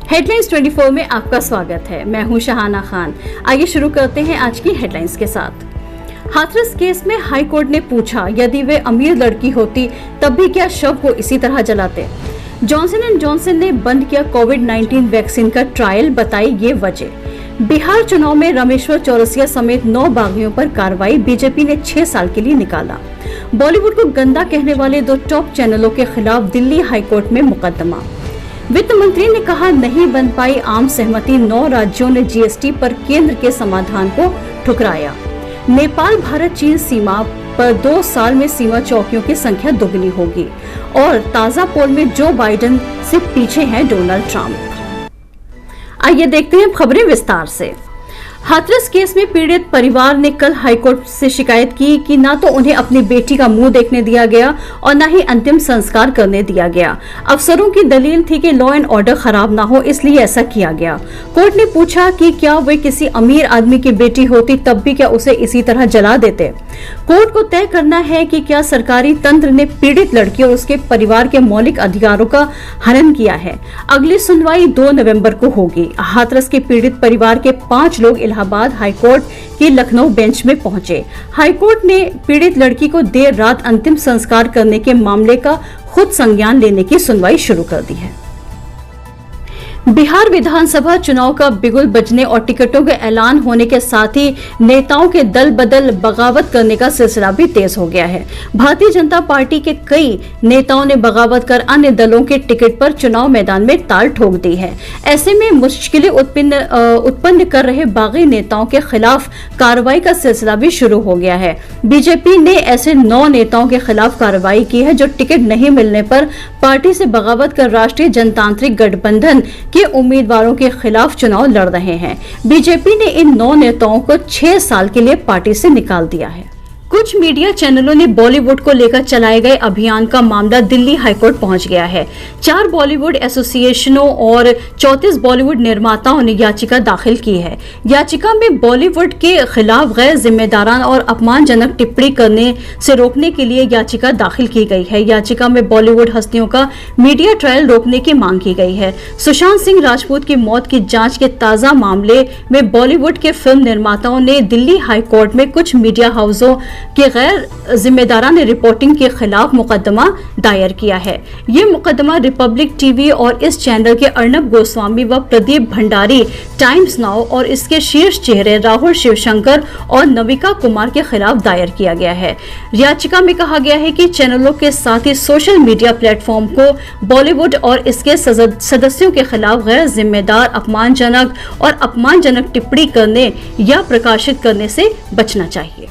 Headlines 24 में आपका स्वागत है। मैं हूं शहाना खान। आइए शुरू करते हैं आज की हेडलाइंस के साथ। हाथरस केस में हाई कोर्ट ने पूछा, यदि वे अमीर लड़की होती तब भी क्या शव को इसी तरह जलाते। जॉनसन एंड जॉनसन ने बंद किया कोविड-19 वैक्सीन का ट्रायल, बताई ये वजह। बिहार चुनाव में रामेश्वर चौरसिया समेत 9 बागियों पर कार्रवाई, बीजेपी ने 6 साल के लिए निकाला। बॉलीवुड को गंदा कहने वाले 2 टॉप चैनलों के खिलाफ दिल्ली हाईकोर्ट में मुकदमा। वित्त मंत्री ने कहा, नहीं बन पाई आम सहमति, 9 राज्यों ने जीएसटी पर केंद्र के समाधान को ठुकराया। नेपाल भारत चीन सीमा पर 2 साल में सीमा चौकियों की संख्या दोगुनी होगी। और ताजा पोल में जो बाइडेन से पीछे हैं डोनाल्ड ट्रंप। आइए देखते हैं खबरें विस्तार से। हाथरस केस में पीड़ित परिवार ने कल हाईकोर्ट से शिकायत की कि न तो उन्हें अपनी बेटी का मुंह देखने दिया गया और न ही अंतिम संस्कार करने दिया गया। अफसरों की दलील थी कि लॉ एंड ऑर्डर खराब ना हो, इसलिए ऐसा किया गया। कोर्ट ने पूछा कि क्या वे किसी अमीर आदमी की बेटी होती तब भी क्या उसे इसी तरह जला देते। कोर्ट को तय करना है कि क्या सरकारी तंत्र ने पीड़ित लड़की और उसके परिवार के मौलिक अधिकारों का हनन किया है। अगली सुनवाई 2 नवंबर को होगी। हाथरस के पीड़ित परिवार के 5 लोग इलाहाबाद हाईकोर्ट की लखनऊ बेंच में पहुंचे। हाईकोर्ट ने पीड़ित लड़की को देर रात अंतिम संस्कार करने के मामले का खुद संज्ञान लेने की सुनवाई शुरू कर दी है। बिहार विधानसभा चुनाव का बिगुल बजने और टिकटों के ऐलान होने के साथ ही नेताओं के दल बदल बगावत करने का सिलसिला भी तेज हो गया है। भारतीय जनता पार्टी के कई नेताओं ने बगावत कर अन्य दलों के टिकट पर चुनाव मैदान में ताल ठोक दी है। ऐसे में मुश्किलें उत्पन्न कर रहे बागी नेताओं के खिलाफ कार्रवाई का सिलसिला भी शुरू हो गया है। बीजेपी ने ऐसे 9 नेताओं के खिलाफ कार्रवाई की है जो टिकट नहीं मिलने पर पार्टी से बगावत कर राष्ट्रीय जनतांत्रिक गठबंधन के उम्मीदवारों के खिलाफ चुनाव लड़ रहे हैं। बीजेपी ने इन 9 नेताओं को 6 साल के लिए पार्टी से निकाल दिया है। कुछ मीडिया चैनलों ने बॉलीवुड को लेकर चलाए गए अभियान का मामला दिल्ली हाईकोर्ट पहुंच गया है। 4 बॉलीवुड एसोसिएशनों और 34 बॉलीवुड निर्माताओं ने याचिका दाखिल की है। याचिका में बॉलीवुड के खिलाफ गैर जिम्मेदाराना और अपमानजनक टिप्पणी करने से रोकने के लिए याचिका दाखिल की गई है। याचिका में बॉलीवुड हस्तियों का मीडिया ट्रायल रोकने की मांग की गई है। सुशांत सिंह राजपूत की मौत की जांच के ताजा मामले में बॉलीवुड के फिल्म निर्माताओं ने दिल्ली हाईकोर्ट में कुछ मीडिया हाउसों के गैर जिम्मेदाराना रिपोर्टिंग के खिलाफ मुकदमा दायर किया है। ये मुकदमा रिपब्लिक टीवी और इस चैनल के अर्नब गोस्वामी व प्रदीप भंडारी, टाइम्स नाउ और इसके शीर्ष चेहरे राहुल शिवशंकर और नविका कुमार के खिलाफ दायर किया गया है। याचिका में कहा गया है कि चैनलों के साथ ही सोशल मीडिया प्लेटफॉर्म को बॉलीवुड और इसके सदस्यों के खिलाफ गैर जिम्मेदार, अपमानजनक टिप्पणी करने या प्रकाशित करने से बचना चाहिए।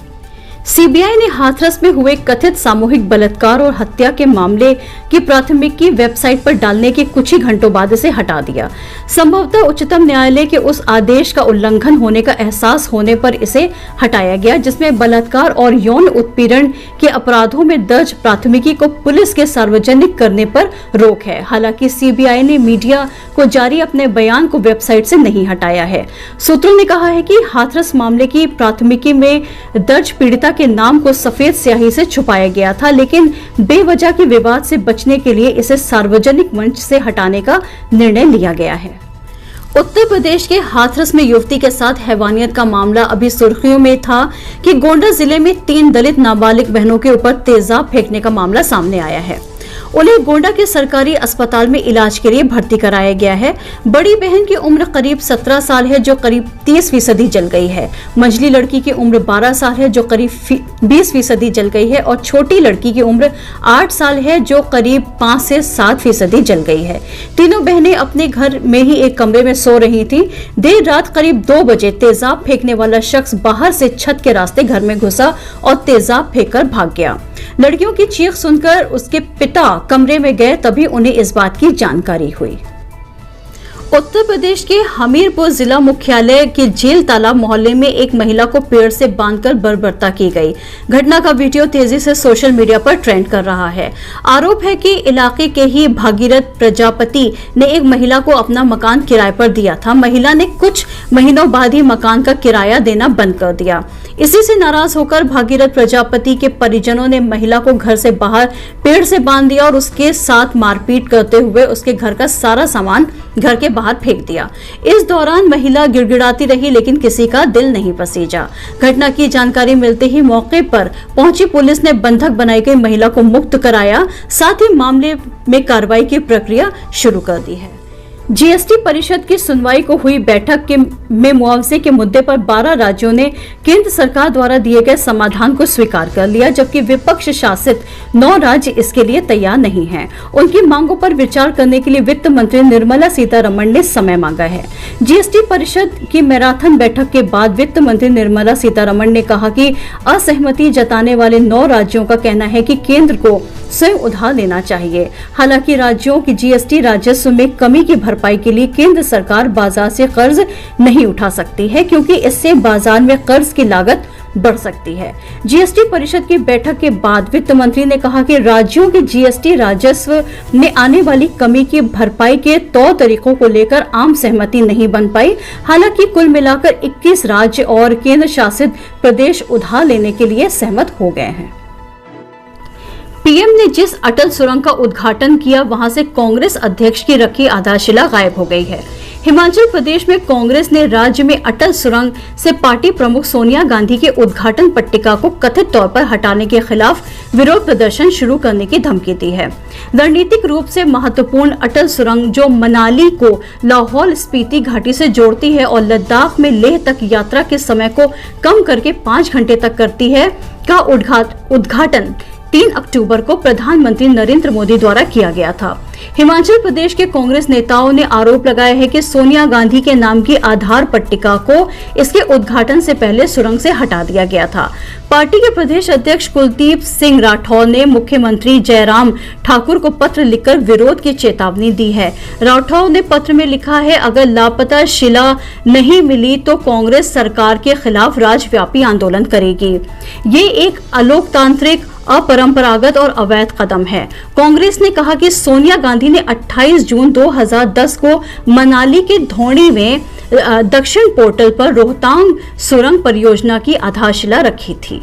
सीबीआई ने हाथरस में हुए कथित सामूहिक बलात्कार और हत्या के मामले की प्राथमिकी वेबसाइट पर डालने के कुछ ही घंटों बाद इसे हटा दिया। संभवतः उच्चतम न्यायालय के उस आदेश का उल्लंघन होने का एहसास होने पर इसे हटाया गया, जिसमें बलात्कार और यौन उत्पीड़न के अपराधों में दर्ज प्राथमिकी को पुलिस के सार्वजनिक करने पर रोक है। हालांकि सीबीआई ने मीडिया को जारी अपने बयान को वेबसाइट से नहीं हटाया है। सूत्रों ने कहा है कि हाथरस मामले की प्राथमिकी में दर्ज पीड़िता के नाम को सफेद स्याही से छुपाया गया था, लेकिन बेवजह के विवाद से बचने के लिए इसे सार्वजनिक मंच से हटाने का निर्णय लिया गया है। उत्तर प्रदेश के हाथरस में युवती के साथ हैवानियत का मामला अभी सुर्खियों में था कि गोंडा जिले में 3 दलित नाबालिग बहनों के ऊपर तेजाब फेंकने का मामला सामने आया है। उन्हें गोंडा के सरकारी अस्पताल में इलाज के लिए भर्ती कराया गया है। बड़ी बहन की उम्र करीब 17 साल है, जो करीब 30% जल गई है। मंझली लड़की की उम्र 12 साल है, जो करीब 20% जल गई है और छोटी लड़की की उम्र 8 साल है, जो करीब 5 से 7% जल गई है। तीनों बहनें अपने घर में ही एक कमरे में सो रही थीं। देर रात करीब 2 बजे तेजाब फेंकने वाला शख्स बाहर से छत के रास्ते घर में घुसा और तेजाब फेंककर भाग गया। लड़कियों की चीख सुनकर उसके पिता कमरे में गए, तभी उन्हें इस बात की जानकारी हुई। उत्तर प्रदेश के हमीरपुर जिला मुख्यालय के जेल तालाब मोहल्ले में एक महिला को पेड़ से बांधकर बर्बरता की गई। घटना का वीडियो तेजी से सोशल मीडिया पर ट्रेंड कर रहा है। आरोप है कि इलाके के ही भागीरथ प्रजापति ने एक महिला को अपना मकान किराए पर दिया था। महिला ने कुछ महीनों बाद ही मकान का किराया देना बंद कर दिया। इसी से नाराज होकर भागीरथ प्रजापति के परिजनों ने महिला को घर से बाहर पेड़ से बांध दिया और उसके साथ मारपीट करते हुए उसके घर का सारा सामान घर के बाहर फेंक दिया। इस दौरान महिला गिड़गिड़ाती रही, लेकिन किसी का दिल नहीं पसीजा। घटना की जानकारी मिलते ही मौके पर पहुंची पुलिस ने बंधक बनाई गई महिला को मुक्त कराया, साथ ही मामले में कार्रवाई की प्रक्रिया शुरू कर दी है। जीएसटी परिषद की सुनवाई को हुई बैठक में मुआवजे के मुद्दे पर 12 राज्यों ने केंद्र सरकार द्वारा दिए गए समाधान को स्वीकार कर लिया, जबकि विपक्ष शासित 9 राज्य इसके लिए तैयार नहीं हैं। उनकी मांगों पर विचार करने के लिए वित्त मंत्री निर्मला सीतारमण ने समय मांगा है। जीएसटी परिषद की मैराथन बैठक के बाद वित्त मंत्री निर्मला सीतारमण ने कहा कि असहमति जताने वाले 9 राज्यों का कहना है कि केंद्र को स्वयं उधार लेना चाहिए। हालांकि राज्यों की जीएसटी राजस्व में कमी की भरपाई के लिए केंद्र सरकार बाजार से कर्ज नहीं उठा सकती है, क्योंकि इससे बाजार में कर्ज की लागत बढ़ सकती है। जीएसटी परिषद की बैठक के बाद वित्त मंत्री ने कहा कि राज्यों के जीएसटी राजस्व में आने वाली कमी की भरपाई के तौर तरीकों को लेकर आम सहमति नहीं बन पाई। हालांकि कुल मिलाकर 21 राज्य और केंद्र शासित प्रदेश उधार लेने के लिए सहमत हो गए हैं। पीएम ने जिस अटल सुरंग का उद्घाटन किया, वहां से कांग्रेस अध्यक्ष की रखी आधारशिला गायब हो गई है। हिमाचल प्रदेश में कांग्रेस ने राज्य में अटल सुरंग से पार्टी प्रमुख सोनिया गांधी के उद्घाटन पट्टिका को कथित तौर पर हटाने के खिलाफ विरोध प्रदर्शन शुरू करने की धमकी दी है। रणनीतिक रूप से महत्वपूर्ण अटल सुरंग, जो मनाली को लाहौल स्पीति घाटी से जोड़ती है और लद्दाख में लेह तक यात्रा के समय को कम करके 5 घंटे तक करती है, का उद्घाटन 3 अक्टूबर को प्रधानमंत्री नरेंद्र मोदी द्वारा किया गया था। हिमाचल प्रदेश के कांग्रेस नेताओं ने आरोप लगाया है कि सोनिया गांधी के नाम की आधार पट्टिका को इसके उद्घाटन से पहले सुरंग से हटा दिया गया था। पार्टी के प्रदेश अध्यक्ष कुलदीप सिंह राठौर ने मुख्यमंत्री जयराम ठाकुर को पत्र लिखकर विरोध की चेतावनी दी है। राठौर ने पत्र में लिखा है, अगर लापता शिला नहीं मिली तो कांग्रेस सरकार के खिलाफ राज्यव्यापी आंदोलन करेगी। ये एक अलोकतांत्रिक, अपरंपरागत और अवैध कदम है। कांग्रेस ने कहा कि सोनिया गांधी ने 28 जून 2010 को मनाली के धौणी में दक्षिण पोर्टल पर रोहतांग सुरंग परियोजना की आधारशिला रखी थी।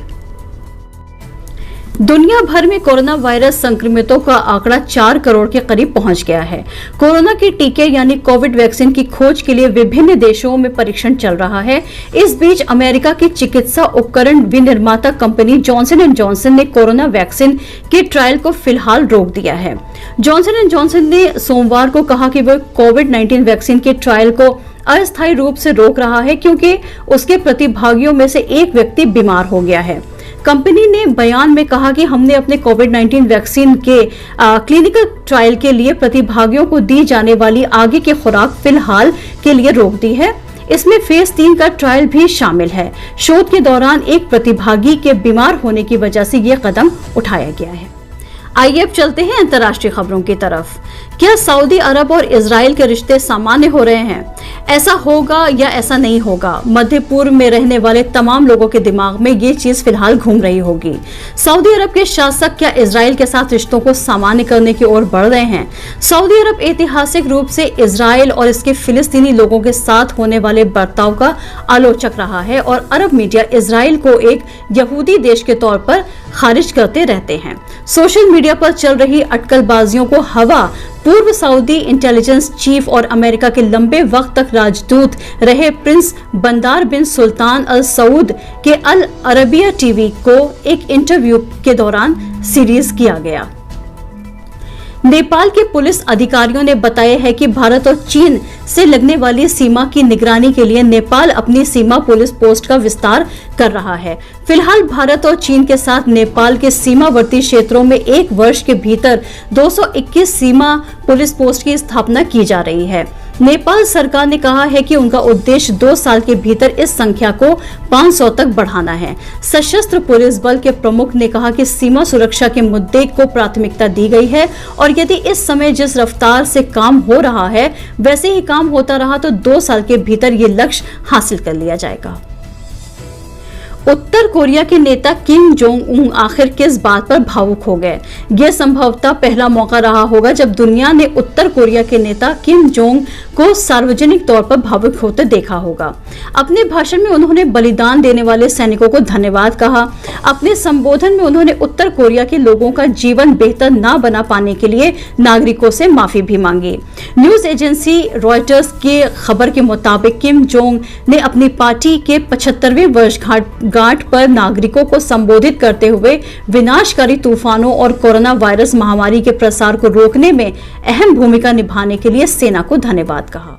दुनिया भर में कोरोना वायरस संक्रमितों का आंकड़ा 4 करोड़ के करीब पहुंच गया है। कोरोना के टीके यानी कोविड वैक्सीन की खोज के लिए विभिन्न देशों में परीक्षण चल रहा है। इस बीच अमेरिका की चिकित्सा उपकरण विनिर्माता कंपनी जॉनसन एंड जॉनसन ने कोरोना वैक्सीन के ट्रायल को फिलहाल रोक दिया है। जॉनसन एंड जॉनसन ने सोमवार को कहा कि वह कोविड-19 वैक्सीन के ट्रायल को अस्थायी रूप से रोक रहा है, क्योंकि उसके प्रतिभागियों में से एक व्यक्ति बीमार हो गया है। कंपनी ने बयान में कहा कि हमने अपने कोविड-19 वैक्सीन के क्लिनिकल ट्रायल के लिए प्रतिभागियों को दी जाने वाली आगे की खुराक फिलहाल के लिए रोक दी है। इसमें फेज 3 का ट्रायल भी शामिल है। शोध के दौरान एक प्रतिभागी के बीमार होने की वजह से यह कदम उठाया गया है। आइए अब चलते हैं अंतर्राष्ट्रीय खबरों की तरफ। क्या सऊदी अरब और इजराइल के रिश्ते सामान्य हो रहे हैं? ऐसा होगा या ऐसा नहीं होगा? मध्य पूर्व में रहने वाले तमाम लोगों के दिमाग में ये चीज फिलहाल घूम रही होगी। सऊदी अरब के शासक क्या इजराइल के साथ रिश्तों को सामान्य करने की ओर बढ़ रहे हैं? सऊदी अरब ऐतिहासिक रूप से इजराइल और इसके फिलिस्तीनी लोगों के साथ होने वाले बर्ताव का आलोचक रहा है और अरब मीडिया इजराइल को एक यहूदी देश के तौर पर खारिज करते रहते हैं। सोशल मीडिया पर चल रही अटकलबाजियों को हवा पूर्व सऊदी इंटेलिजेंस चीफ और अमेरिका के लंबे वक्त तक राजदूत रहे प्रिंस बंदार बिन सुल्तान अल सऊद के अल अरबिया टीवी को एक इंटरव्यू के दौरान सीरीज किया गया। नेपाल के पुलिस अधिकारियों ने बताया है कि भारत और चीन से लगने वाली सीमा की निगरानी के लिए नेपाल अपनी सीमा पुलिस पोस्ट का विस्तार कर रहा है। फिलहाल भारत और चीन के साथ नेपाल के सीमावर्ती क्षेत्रों में 1 वर्ष के भीतर 221 सीमा पुलिस पोस्ट की स्थापना की जा रही है। नेपाल सरकार ने कहा है कि उनका उद्देश्य 2 साल के भीतर इस संख्या को 500 तक बढ़ाना है। सशस्त्र पुलिस बल के प्रमुख ने कहा कि सीमा सुरक्षा के मुद्दे को प्राथमिकता दी गई है और यदि इस समय जिस रफ्तार से काम हो रहा है वैसे ही काम होता रहा तो 2 साल के भीतर ये लक्ष्य हासिल कर लिया जाएगा। उत्तर कोरिया के नेता किम जोंग उन आखिर किस बात पर भावुक हो गए? यह संभवतः पहला मौका रहा होगा जब दुनिया ने उत्तर कोरिया के नेता किम जोंग को सार्वजनिक तौर पर भावुक होते देखा होगा। अपने भाषण में उन्होंने बलिदान देने वाले सैनिकों को धन्यवाद कहा। अपने संबोधन में उन्होंने उत्तर कोरिया के लोगों का जीवन बेहतर न बना पाने के लिए नागरिकों से माफी भी मांगी। न्यूज एजेंसी रॉयटर्स की खबर के मुताबिक किम जोंग ने अपनी पार्टी के 75वें वर्षगांठ पर नागरिकों को संबोधित करते हुए विनाशकारी तूफानों और कोरोना वायरस महामारी के प्रसार को रोकने में अहम भूमिका निभाने के लिए सेना को धन्यवाद कहा।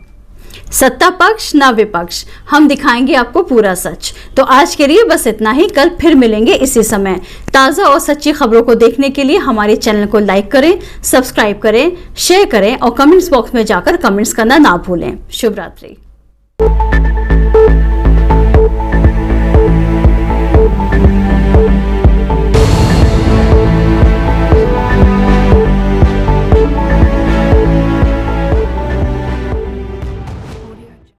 सत्ता पक्ष ना विपक्ष, हम दिखाएंगे आपको पूरा सच। तो आज के लिए बस इतना ही। कल फिर मिलेंगे इसी समय। ताज़ा और सच्ची खबरों को देखने के लिए हमारे चैनल को लाइक करें, सब्सक्राइब करें, शेयर करें और कमेंट्स बॉक्स में जाकर कमेंट्स करना ना भूलें। शुभ रात्रि।